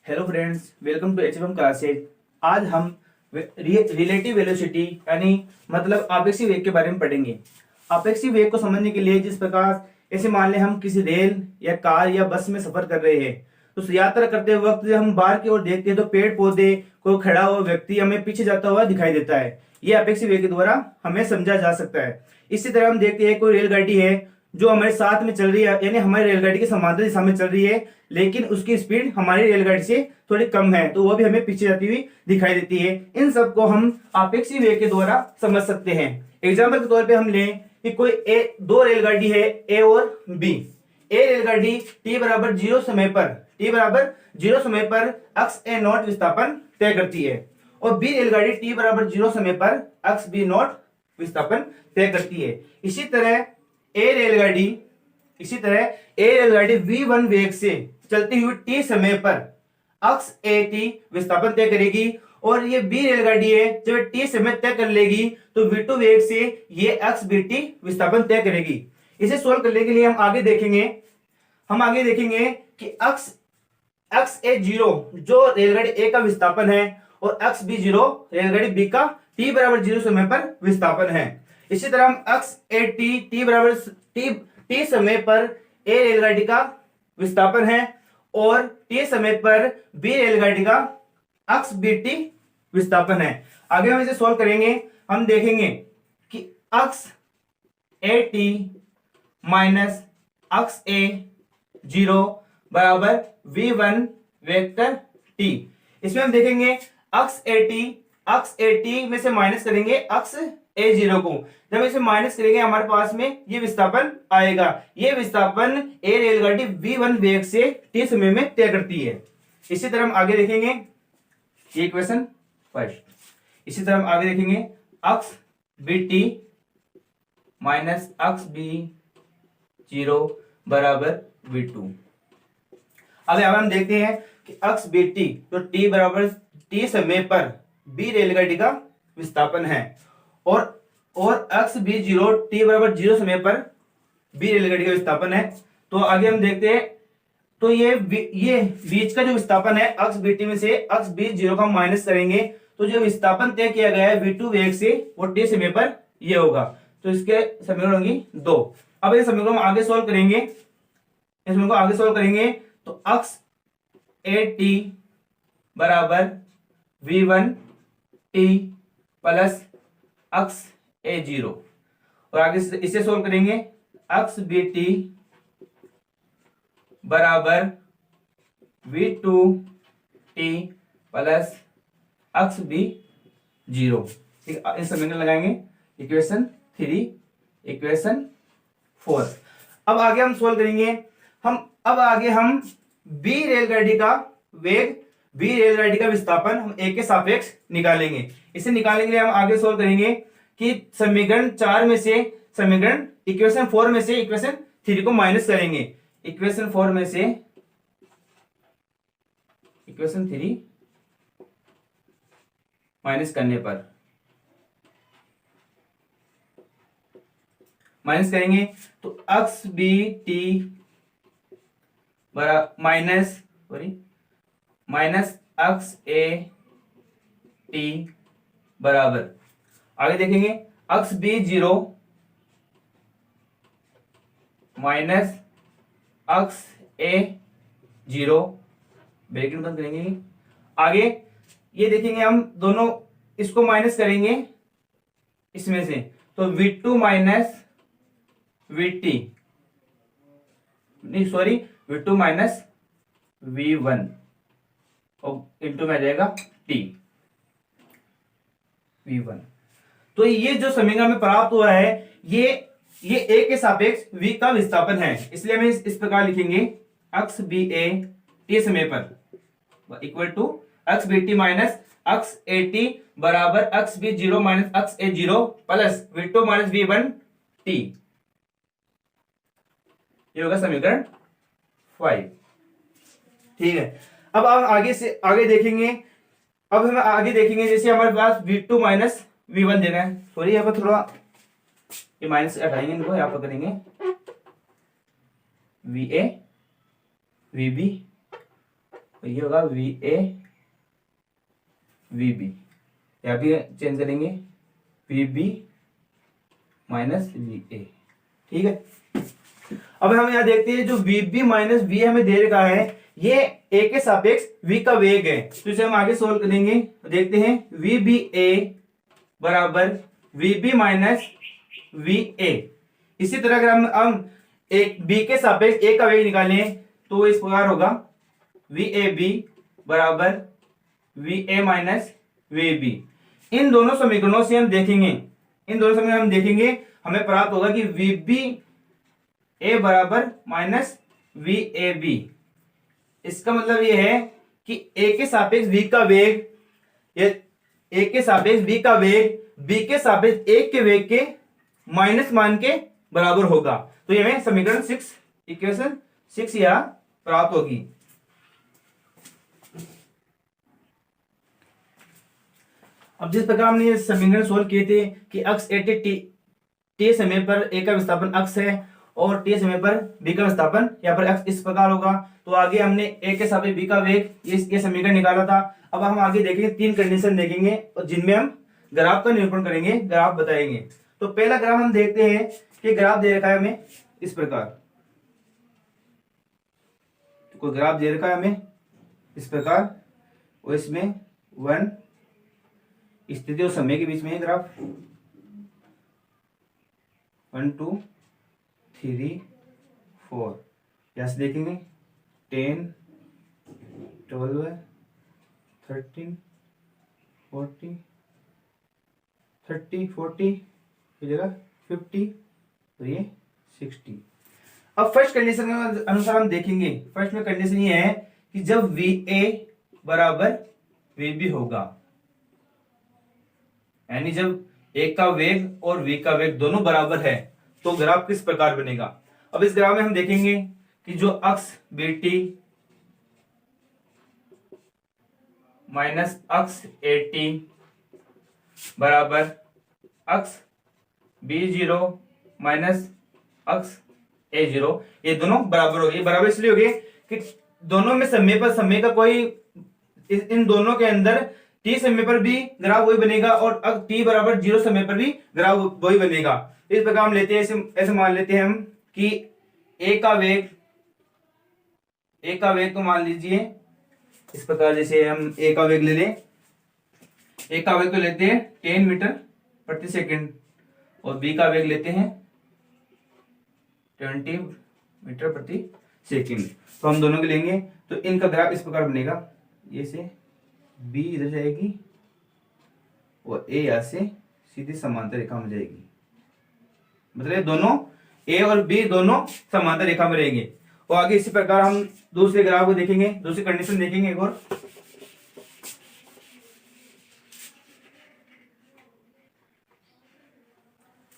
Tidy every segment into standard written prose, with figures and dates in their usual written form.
Hello friends, welcome to HFM classes. आज हम relative velocity यानी मतलब आपेक्षिक वेग के बारे में पढ़ेंगे। आपेक्षिक वेग को समझने के लिए जिस प्रकार ऐसे मान लें हम किसी रेल या कार या बस में सफर कर रहे हैं, तो यात्रा करते वक्त जब हम बाहर की ओर देखते हैं तो पेड़ पौधे, कोई खड़ा हुआ व्यक्ति हमें पीछे जाता हुआ दिखाई देता है। ये आपेक्षिक वेग के द्वारा हमें समझा जा सकता है। इसी तरह हम देखते हैं कोई रेलगाड़ी है जो हमारे साथ में चल रही है, यानी हमारी रेलगाड़ी के समांतर दिशा में चल रही है, लेकिन उसकी स्पीड हमारी रेलगाड़ी से थोड़ी कम है, तो वो भी हमें पीछे जाती हुई दिखाई देती है। इन सब को हम आपेक्षिक वेग के द्वारा समझ सकते हैं। एग्जाम्पल के तौर पे हम लें कि कोई दो रेलगाड़ी है, ए और बी। ए रेलगाड़ी टी बराबर जीरो समय पर अक्स ए नॉट विस्थापन तय करती है और बी रेलगाड़ी टी बराबर जीरो समय पर अक्स बी नॉट विस्थापन तय करती है। इसी तरह ए रेलगाड़ी v1 वेग से चलती हुई t समय पर अक्स ए टी विस्थापन तय करेगी और ये बी रेलगाड़ी है, जब t समय तय कर लेगी तो v2 वेग से ये अक्स बी टी विस्थापन तय करेगी। इसे सोल्व करने के लिए हम आगे देखेंगे कि अक्स ए जीरो जो रेलगाड़ी ए का विस्थापन है और अक्स बी जीरो रेलगाड़ी बी का t बराबर जीरो समय पर विस्थापन है। इसी तरह हम अक्स ए टी बराबर टी समय पर ए रेलगाड़ी का विस्थापन है और टी समय पर बी रेलगाड़ी का अक्स बी टी विस्थापन है। आगे हम इसे सॉल्व करेंगे। हम देखेंगे कि x A t minus x A zero बराबर v1 वेक्टर टी। इसमें हम देखेंगे अक्स ए टी में से माइनस करेंगे अक्स ए जीरो को। जब इसे माइनस करेंगे हमारे पास में ये विस्थापन आएगा। ये विस्थापन ए रेलगाड़ी v1 वेग से t समय में तय करती है। इसी तरह हम आगे देखेंगे ये इक्वेशन फर्स्ट। इसी तरह हम आगे देखेंगे अक्स बी टी माइनस अक्स बी जीरो बराबर v2। अब हम देखते हैं कि अक्स बी टी तो t बराबर t समय पर बी रेलगाड़ी का विस्थापन है और अक्स बी जीरो टी बराबर जीरो समय पर बी रेलगाड़ी का विस्थापन है। तो आगे हम देखते हैं तो ये बीच का जो विस्थापन है अक्स बी टी में से अक्स बी जीरो का माइनस करेंगे तो जो विस्थापन तय किया गया है v2 वेग से वो t समय पर ये होगा। तो इसके समीकरण होंगी 2। अब इस समीकरण को आगे सॉल्व करेंगे तो अक्स ए टी बराबर v1 t plus X A zero और आगे इसे सोल्व करेंगे अक्स बी टी बराबर v2 t प्लस अक्स बी जीरो। ठीक, इस समीकरण लगाएंगे इक्वेशन 3 इक्वेशन 4। अब आगे हम सोल्व करेंगे। हम बी रेलगाड़ी का वेग बी रेलगाड़ी का विस्थापन हम ए के सापेक्ष निकालेंगे। इसे निकालने के लिए हम आगे सोल्व करेंगे कि समीकरण 4 में से इक्वेशन 4 में से इक्वेशन 3 को माइनस करेंगे। इक्वेशन 4 में से इक्वेशन 3 माइनस करने पर माइनस करेंगे तो x B t minus x A t बराबर आगे देखेंगे x B zero minus x A zero bracket बंद करेंगे। आगे ये देखेंगे हम दोनों इसको माइनस करेंगे इसमें से तो v2 माइनस v1 और इंटू में आ जाएगा t v1। तो ये जो समीकरण में प्राप्त हुआ है ये a के सापेक्ष v का विस्थापन है, इसलिए हम इस प्रकार लिखेंगे अक्स बी ए टी समय पर equal to x B t minus x A t बराबर x B zero minus x A zero plus v2 minus v1 t। ये होगा समीकरण 5। ठीक है। अब हम आगे देखेंगे जैसे हमारे पास v2 माइनस v1 देना है। सॉरी यहाँ पर थोड़ा ये माइनस हटाएंगे, इनको यहाँ पर करेंगे va vb और ये होगा वी ए वी बी, यहाँ भी चेंज करेंगे V B minus V A. ठीक है, अब हम यहाँ देखते हैं जो वी बी माइनस वी हमें दे रखा है ये ए के सापेक्ष वी का वेग है, तो इसे हम आगे सोल्व करेंगे। देखते हैं वी बी ए बराबर V B minus V A. इसी तरह अगर हम एक बी के सापेक्ष ए का वेग निकालें तो इस प्रकार होगा वी ए बी बराबर V A minus V B. इन दोनों समीकरणों से हम देखेंगे, हमें प्राप्त होगा कि वी बी ए बराबर माइनस वी ए बी। इसका मतलब ये है कि ए के सापेक्ष वी का वेग, ए के सापेक्ष वी का वेग बी के सापेक्ष ए के वेग के माइनस मान के बराबर होगा। तो ये हमें समीकरण 6 इक्वेशन 6 यहां प्राप्त होगी। अब जिस प्रकार हमने ये समीकरण सोल्व किए थे कि अक्ष ए टी समय पर ए का विस्थापन अक्ष है और टी समय पर बी का विस्थापन यहाँ पर अक्ष इस प्रकार होगा, तो आगे हमने ए के सापेक्ष बी का वेग ये समीकरण निकाला था। अब हम आगे देखेंगे 3 कंडीशन देखेंगे और जिनमें हम ग्राफ का निरूपण करेंगे, ग्राफ बताएंगे। तो पहला ग्राफ हम देखते हैं कि ग्राफ दे रखा है हमें इस प्रकार, तो कोई ग्राफ दे रखा है हमें इस प्रकार और इसमें 1 स्थिति और समय के बीच में है ग्राफ 1 2 3 4, यहां से देखेंगे 10 12 13 40 30 40 की जगह 50 और ये 60। अब फर्स्ट कंडीशन के अनुसार हम देखेंगे, फर्स्ट में कंडीशन ये है कि जब वी ए बराबर वी बी होगा, यानी जब ए का वेग और वी का वेग दोनों बराबर है तो ग्राफ किस प्रकार बनेगा। अब इस ग्राफ में हम देखेंगे कि जो अक्ष बी टी माइनस अक्ष ए टी बराबर अक्ष बी जीरो माइनस अक्ष ए जीरो, ये दोनों बराबर हो गए। बराबर इसलिए हो गए कि दोनों में समय का कोई, इन दोनों के अंदर टी समय पर भी ग्राफ वही बनेगा और टी बराबर 0 समय पर भी ग्राफ वही बनेगा। इस प्रकार हम लेते हैं, ऐसे मान लेते हैं हम कि ए का वेग तो मान लीजिए इस प्रकार, जैसे हम ए का वेग ले लें, ए का वेग तो लेते हैं 10 मीटर प्रति सेकंड और बी का वेग लेते हैं 20 मीटर प्रति सेकंड। तो हम दोनों के लेंगे तो इनका ग्राफ इस प्रकार बनेगा, ये से बी इधर जाएगी और ए यहां से सीधी समांतर रेखा में जाएगी, मतलब दोनों ए और बी दोनों समांतर रेखा में रहेंगे। और आगे इसी प्रकार हम दूसरे ग्राफ को देखेंगे, दूसरी कंडीशन देखेंगे एक और।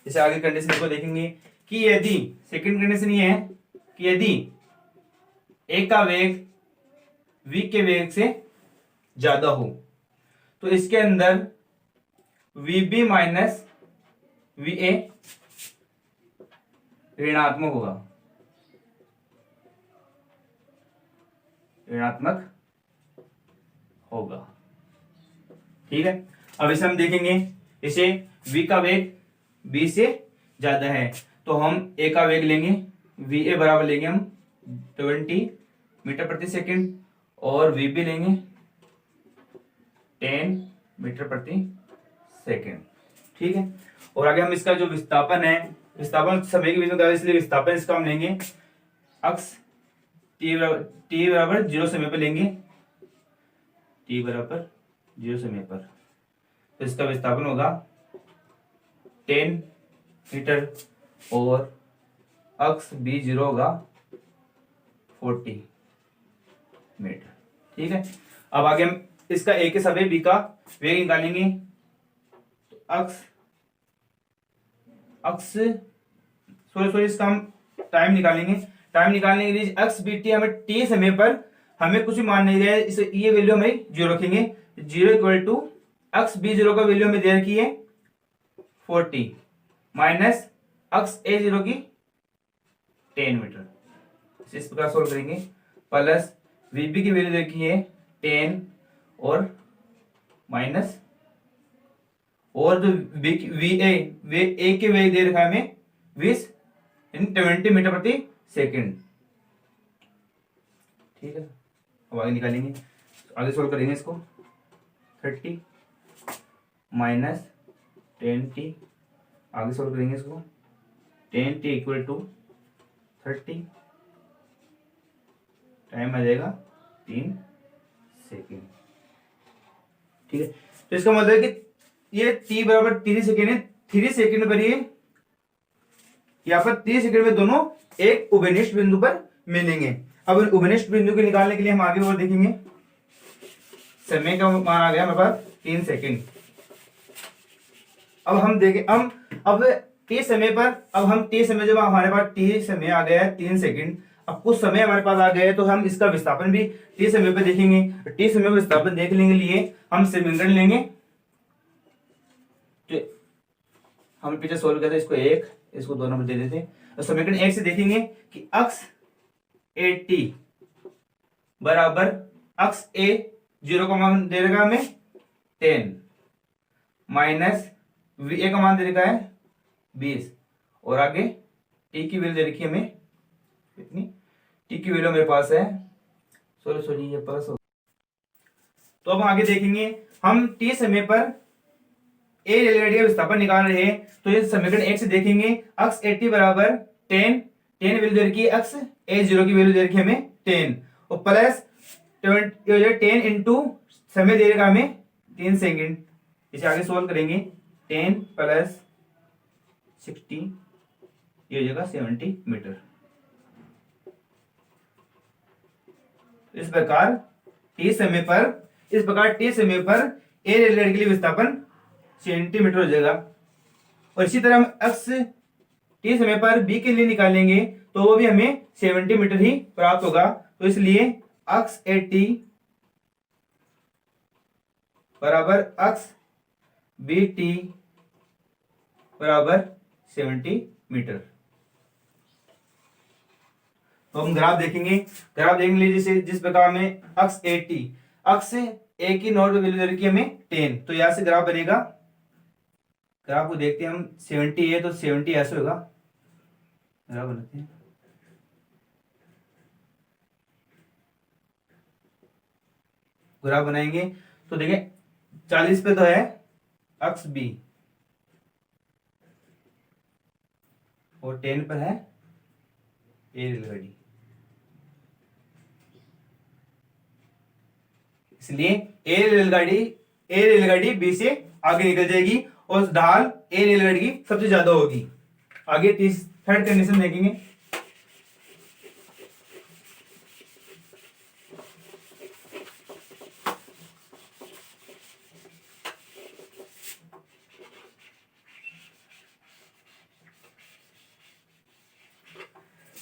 इसे आगे कंडीशन को देखेंगे कि यदि सेकंड कंडीशन ये है कि यदि ए का वेग वी के वेग से ज्यादा हो तो इसके अंदर V B minus V A ऋणात्मक होगा, ऋणात्मक होगा। ठीक है, अब इसे हम देखेंगे, इसे v का वेग b से ज्यादा है तो हम a का वेग लेंगे, वी ए बराबर लेंगे हम 20 मीटर प्रति सेकंड और वी बी लेंगे 10 मीटर प्रति सेकंड। ठीक है, और आगे हम इसका जो विस्थापन है, विस्थापन समय के बीच में, इसलिए विस्थापन इसका हम लेंगे अक्ष t बराबर 0 समय पर लेंगे, t बराबर 0 समय पर, तो इसका विस्थापन होगा 10 मीटर और अक्ष b 0 होगा 40 मीटर। ठीक है, अब आगे हम इसका a के सापेक्ष b का वेग निकालेंगे, तो सॉरी इसका हम टाइम निकालेंगे। टाइम निकालने के लिए अक्ष बी टी हमें टी समय पर हमें कुछ भी मान नहीं दिया है, इसे ये वैल्यू हमें 0 रखेंगे। 0 इक्वल टू अक्ष बी 0 का वैल्यू हमें दे रखी है 40 माइनस अक्ष ए 0 की 10 मीटर। इस प्रकार सोल्व करेंगे, प्लस वीबी की वैल्यू देखी है 10 और माइनस, और जो वी ए की वैल्यू दे रखा है हमें 20 यानी 20 मीटर प्रति सेकंड। ठीक है, अब आगे निकालेंगे, आगे सोल्व करेंगे इसको। 30 माइनस 10t, आगे सोल्व करेंगे इसको। 10t इक्वल टू 30, टाइम आ जाएगा 3 सेकेंड। ठीक है, तो इसका मतलब है कि ये t बराबर 3 सेकेंड है। 3 सेकेंड पर ये यहाँ पर 3 सेकेंड में दोनों एक उभयनिष्ठ बिंदु पर मिलेंगे। अब उभयनिष्ठ बिंदु को निकालने के लिए हम आगे और देखेंगे। समय का मान आ गया हमारे पास 3 सेकेंड। अब हम देखें, अब टी समय पर, अब हम टी समय, जब हमारे पास टी समय आ गया है 3 सेकेंड, अब कुछ समय हमारे पास आ गया है, तो हम इसका विस्थापन भी टी समय पर देखेंगे। टी समय विस्थापन देखने के लिए हम समीकरण लेंगे, तो हम पीछे सोल्व करते, इसको 1, इसको 2 नंबर दे देते। तो समीकरण 1 से देखेंगे कि अक्ष ए टी बराबर अक्ष ए 0 का मान दे रखा हमें 10 माइनस वी ए का मान दे रखा है 20, और आगे टी की वैल्यू दे रखी है हमें कितनी, टी की वैल्यू मेरे पास है सॉरी ये प्लस हो। तो अब आगे देखेंगे हम टी समय पर ए रेलगाड़ी का विस्थापन निकाल रहे हैं, तो ये समीकरण 1 से देखेंगे अक्ष ए टी बराबर 10 वैल्यू दे रखी है, अक्ष ए 0 की वैल्यू दे रखी है हमें 10, और प्लस 10 इंटू समय दे रखा हमें 3 सेकेंड। इसे आगे सोल्व करेंगे, 10 प्लस 60 ये हो जाएगा 70 मीटर। इस प्रकार टी समय पर ए रेलगाड़ी के लिए विस्थापन सेंटीमीटर हो जाएगा। और इसी तरह हम अक्ष टी समय पर बी के लिए निकालेंगे, तो वो भी हमें 70 मीटर ही प्राप्त होगा। तो इसलिए अक्ष ए टी बराबर अक्ष बी टी बराबर 70 मीटर। तो हम ग्राफ देखेंगे, जैसे जिस प्रकार में अक्ष ए टी, अक्ष ए की नॉट वैल्यू दे रखी है हमें 10, तो यहां से ग्राफ बनेगा। ग्राफ को देखते हैं हम, 70 है तो 70 ऐसे होगा, ग्राफ बनाते हैं। ग्राफ बनाएंगे तो देखें 40 पे तो है अक्ष बी, और 10 पर है ए रेलगाड़ी, इसलिए ए रेलगाड़ी बी से आगे निकल जाएगी, और ढाल ए रेलगाड़ी की सबसे ज्यादा होगी। आगे थर्ड कंडीशन देखेंगे।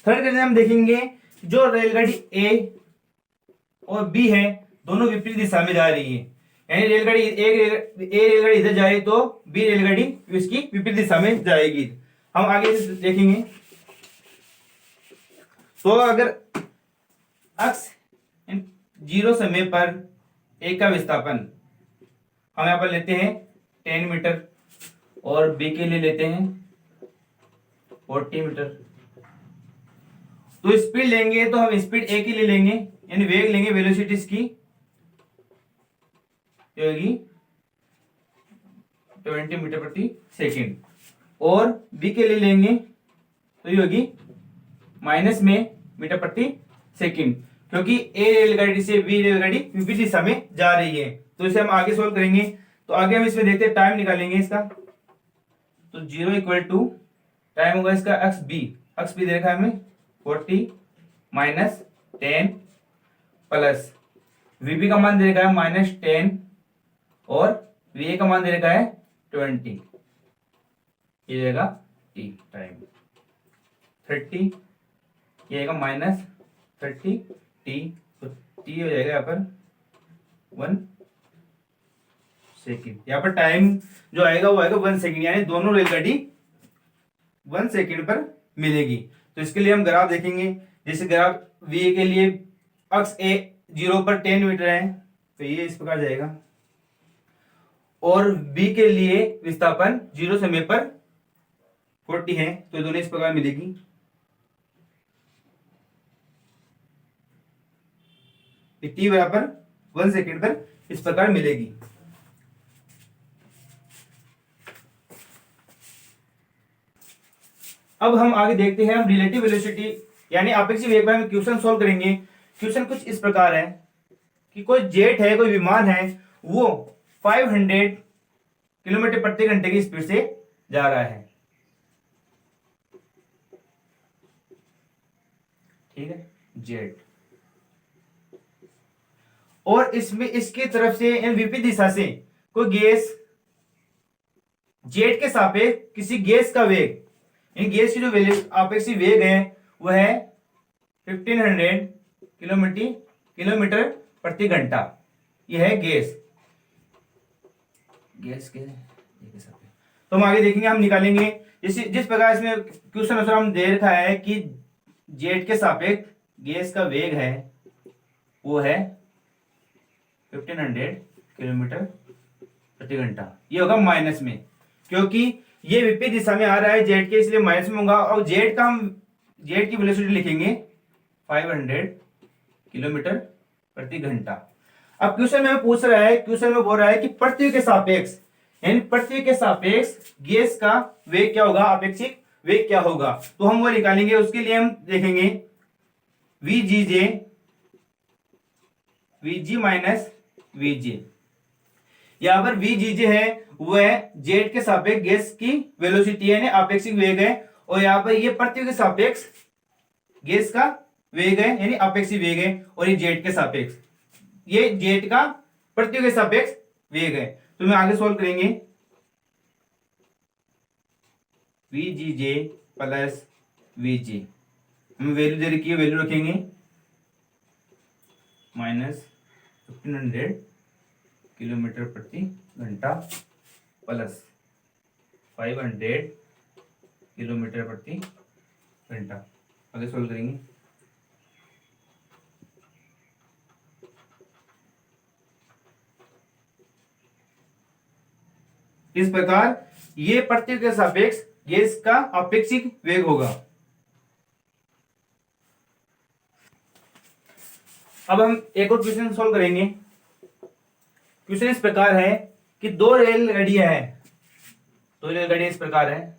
थर्ड कंडीशन हम देखेंगे, जो रेलगाड़ी ए और बी है दोनों विपरीत दिशा में जा रही है, यानी रेलगाड़ी ए रेलगाड़ी इधर जा रही तो बी रेलगाड़ी इसकी विपरीत दिशा में जाएगी। हम आगे देखेंगे, तो अगर अक्ष 0 समय पर ए का विस्थापन हम यहां पर लेते हैं 10 मीटर, और बी के लिए लेते हैं 40 मीटर। तो स्पीड लेंगे तो हम स्पीड ए के लिए लेंगे, यानी वेग लेंगे, वेलोसिटी इसकी होगी 20 मीटर प्रति सेकेंड, और बी के लिए लेंगे तो ये होगी माइनस में मीटर प्रति सेकेंड, क्योंकि ए रेलगाड़ी से बी रेलगाड़ी विपरीत दिशा में जा रही है। तो इसे हम आगे सोल्व करेंगे, तो आगे हम इसमें देखते हैं, टाइम निकालेंगे इसका। तो 0 इक्वल टू टाइम होगा इसका अक्ष बी दे रखा है हमें 40 माइनस 10 प्लस वीबी का मान दे रखा है -10, और वी का मान दे रखा है 20, ये जाएगा टी टाइम 30, ये आएगा -30 टी, तो टी हो जाएगा यहाँ पर 1 सेकेंड। यहाँ पर टाइम जो आएगा वो आएगा 1 सेकेंड, यानी दोनों रेलगाड़ी 1 सेकेंड पर मिलेगी। तो इसके लिए हम ग्राफ देखेंगे, जैसे ग्राफ वी के लिए अक्ष ए जीरो पर 10 मीटर है तो ये इस प्रकार जाएगा, और बी के लिए विस्थापन जीरो समय पर 40 है तो दोनों इस प्रकार मिलेगी। टी बराबर 1 सेकेंड पर इस प्रकार मिलेगी। अब हम आगे देखते हैं, हम रिलेटिव वेलोसिटी यानी आपेक्षिक वेग पर हम क्वेश्चन सॉल्व करेंगे। क्वेश्चन कुछ इस प्रकार है कि कोई जेट है, कोई विमान है, वो 500 किलोमीटर प्रति घंटे की स्पीड से जा रहा है, ठीक है, जेट, और इसमें इसकी तरफ से विपरीत दिशा से कोई गैस जेट के सापेक्ष किसी गैस का वेग, गैस की जो आपेक्षिक वेग है वह है 1500 किलोमीटर प्रति घंटा। यह है गैस के तो हम आगे देखेंगे, हम निकालेंगे जिस प्रकार इसमें क्वेश्चन आंसर हम दे रखा है कि जेट के सापेक्ष गैस का वेग है वो है 1500 किलोमीटर प्रति घंटा। ये होगा माइनस में, क्योंकि ये विपरीत दिशा में आ रहा है जेट के, इसलिए माइनस में होगा, और जेट की वेलोसिटी लिखेंगे 500 किलोमीटर प्रति घंटा। अब क्वेश्चन में पूछ रहा है, क्वेश्चन में बोल रहा है कि पृथ्वी के सापेक्ष, यानी पृथ्वी के सापेक्ष गैस का वेग क्या होगा, आपेक्षिक वेग क्या होगा, तो हम वो निकालेंगे। उसके लिए हम देखेंगे वीजी माइनस वीजे। यहां पर वीजीजे है वह जेट के सापेक्ष गैस की वेलोसिटी है, आपेक्षिक वेग है, और यहां पर ये पृथ्वी के सापेक्ष गैस का वेग है यानी आपेक्षिक वेग है, और ये जेट के सापेक्ष, ये जेट का पृथ्वी के सापेक्ष वेग है। तो मैं आगे सोल्व करेंगे, वीजीजे प्लस वीजे, हम वैल्यू दे रखी है, वैल्यू रखेंगे माइनस 1500 किलोमीटर प्रति घंटा प्लस 500 किलोमीटर प्रति घंटा। आगे सोल्व करेंगे, इस प्रकार ये पृथ्वी के सापेक्ष गैस का आपेक्षिक वेग होगा। अब हम एक और क्वेश्चन सॉल्व करेंगे। क्वेश्चन इस प्रकार है कि दो रेलगाड़ियां हैं, दो रेलगाड़ियां इस प्रकार है,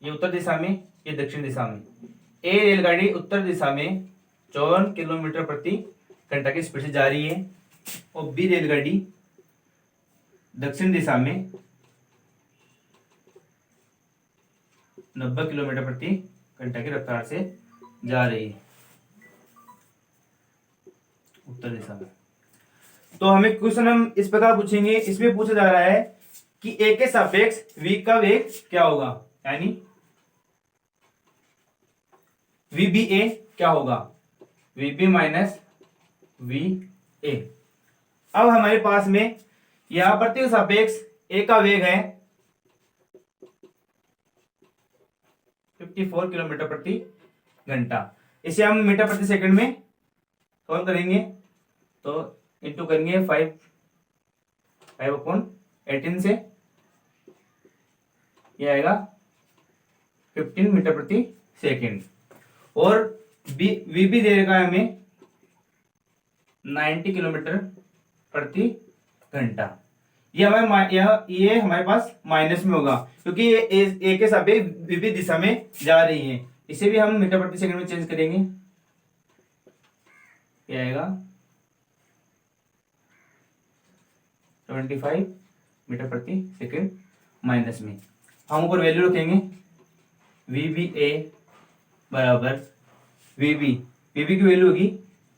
ये उत्तर दिशा में, ये दक्षिण दिशा में। ए रेलगाड़ी उत्तर दिशा में 54 किलोमीटर प्रति घंटा की स्पीड से जा रही है, और बी रेलगाड़ी दक्षिण दिशा में 90 किलोमीटर प्रति घंटा की रफ्तार से जा रही है उत्तर दिशा में। तो हमें क्वेश्चन हम इस प्रकार पूछेंगे, इसमें पूछा जा रहा है कि ए के सापेक्ष वी का वेग क्या होगा, यानी वीबी ए क्या होगा, वीबी माइनस वी ए। अब हमारे पास में यहां पृथ्वी के सापेक्ष ए का वेग है 54 किलोमीटर प्रति घंटा। इसे हम मीटर प्रति सेकंड में सॉल्व करेंगे, तो इंटू करेंगे 5/18 से, ये आएगा 15 मीटर प्रति सेकंड। और वीबी दे रखा है हमें 90 किलोमीटर प्रति घंटा। ये हमारे पास माइनस में होगा, क्योंकि ये ए के सापेक्ष विपरीत दिशा में जा रही है। इसे भी हम मीटर प्रति सेकंड में चेंज करेंगे, ये आएगा 25 मीटर प्रति सेकंड माइनस में। हम ऊपर वैल्यू रखेंगे, वीबी ए बराबर वीबी की वैल्यू होगी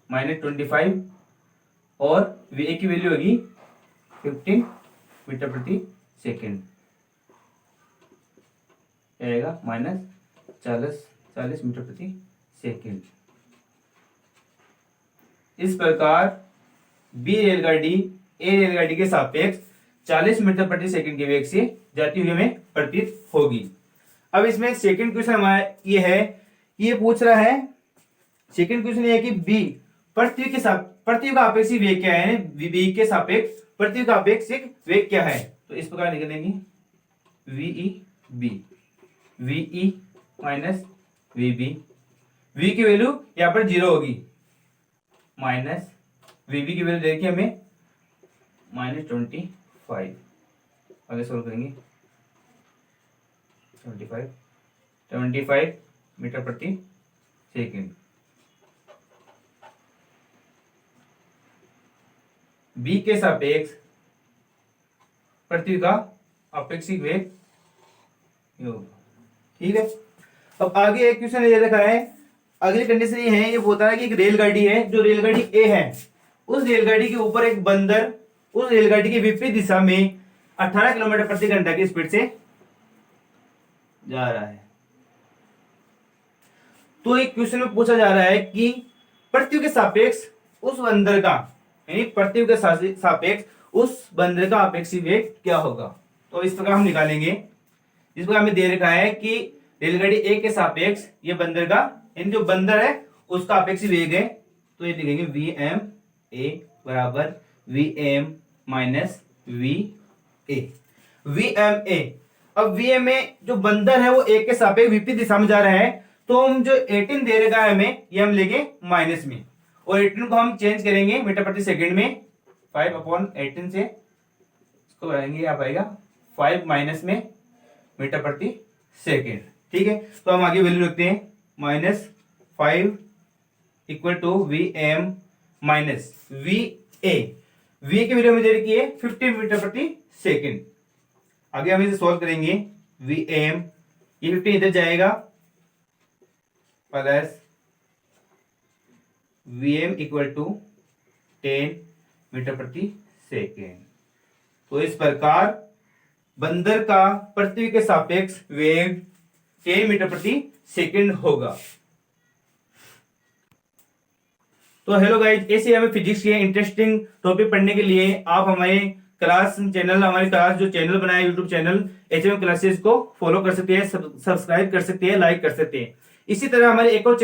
-25 और वी ए की वैल्यू होगी 15 मीटर प्रति सेकंड, आएगा -40 मीटर प्रति सेकंड। इस प्रकार बी रेलगाड़ी ए रेलगाड़ी के सापेक्ष 40 मीटर प्रति सेकंड के वेग से जाती हुई हमें प्रतीत होगी। अब इसमें सेकंड क्वेश्चन हमारा ये है, ये पूछ रहा है, सेकंड क्वेश्चन ये है कि बी पृथ्वी का आपेक्षिक वेग क्या है, v के सापेक्ष पृथ्वी का आपेक्षिक वेग क्या है, तो इस प्रकार लिख देंगे वीई माइनस वीबी। v की वैल्यू यहाँ पर 0 होगी, माइनस वीबी की वैल्यू देखिए हमें -25। आगे सोल्व करेंगे 25 मीटर प्रति सेकंड। b के सापेक्ष पृथ्वी का आपेक्षिक वेग योग। ठीक है, अब आगे एक क्वेश्चन ये रखा है। अगली कंडीशन ये है, ये होता है कि एक रेलगाड़ी है, जो रेलगाड़ी ए है, उस रेलगाड़ी के ऊपर एक बंदर उस रेलगाड़ी की विपरीत दिशा में 18 किलोमीटर प्रति घंटा की स्पीड से जा रहा है। तो एक क्वेश्चन में पूछा जा रहा है कि पृथ्वी के सापेक्ष उस बंदर का, यानी पृथ्वी के सापेक्ष उस बंदर का आपेक्षिक वेग क्या होगा। तो इस प्रकार हम निकालेंगे, इस प्रकार हमें दे रखा है कि रेलगाड़ी ए के सापेक्ष ये बंदर का, यानी जो बंदर है उसका आपेक्षिक वेग है, तो ये लिखेंगे वी एम ए बराबर V M minus V A. V M A, अब वी एम ए जो बंदर है वो ए के सापेक्ष विपरीत दिशा में जा रहा है, तो हम जो 18 दे रखा है हमें, ये हम लेंगे माइनस में, और 18 को हम चेंज करेंगे मीटर प्रति सेकंड में 5/18 से, इसको करेंगे आप आएगा 5 माइनस में मीटर प्रति सेकंड। ठीक है, तो हम आगे वैल्यू रखते हैं -5 equal to V M minus V A. V की वैल्यू में दे रखी है 15 मीटर प्रति सेकंड। आगे हम इसे सॉल्व करेंगे, वी एम ये 15 इधर जाएगा plus V M equal to 10 metre प्रति सेकेंड। तो इस प्रकार बंदर का पृथ्वी के सापेक्ष वेग 10 मीटर प्रति सेकेंड होगा। तो हेलो गाइज, ऐसे हमें फिजिक्स के इंटरेस्टिंग टॉपिक पढ़ने के लिए आप हमारे क्लास चैनल, हमारी क्लास जो चैनल बनाया यूट्यूब चैनल HFM क्लासेस को फॉलो कर सकते हैं, सब्सक्राइब कर सकते हैं, लाइक कर सकते हैं। इसी तरह हमारे एक और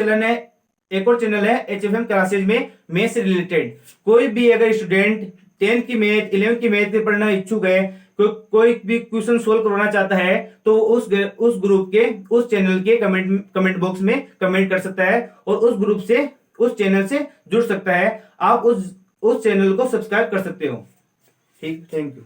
चैनल है HFM क्लासेज में मैथ से रिलेटेड। कोई भी अगर स्टूडेंट 10th की मैथ 11th की मैथ पढ़ना इच्छुक है, कोई भी क्वेश्चन सोल्व करवाना चाहता है, तो उस ग्रुप के उस चैनल के कमेंट बॉक्स में कमेंट कर सकता है और उस ग्रुप से उस चैनल से जुड़ सकता है। आप उस चैनल को सब्सक्राइब कर सकते हो। ठीक, थैंक यू।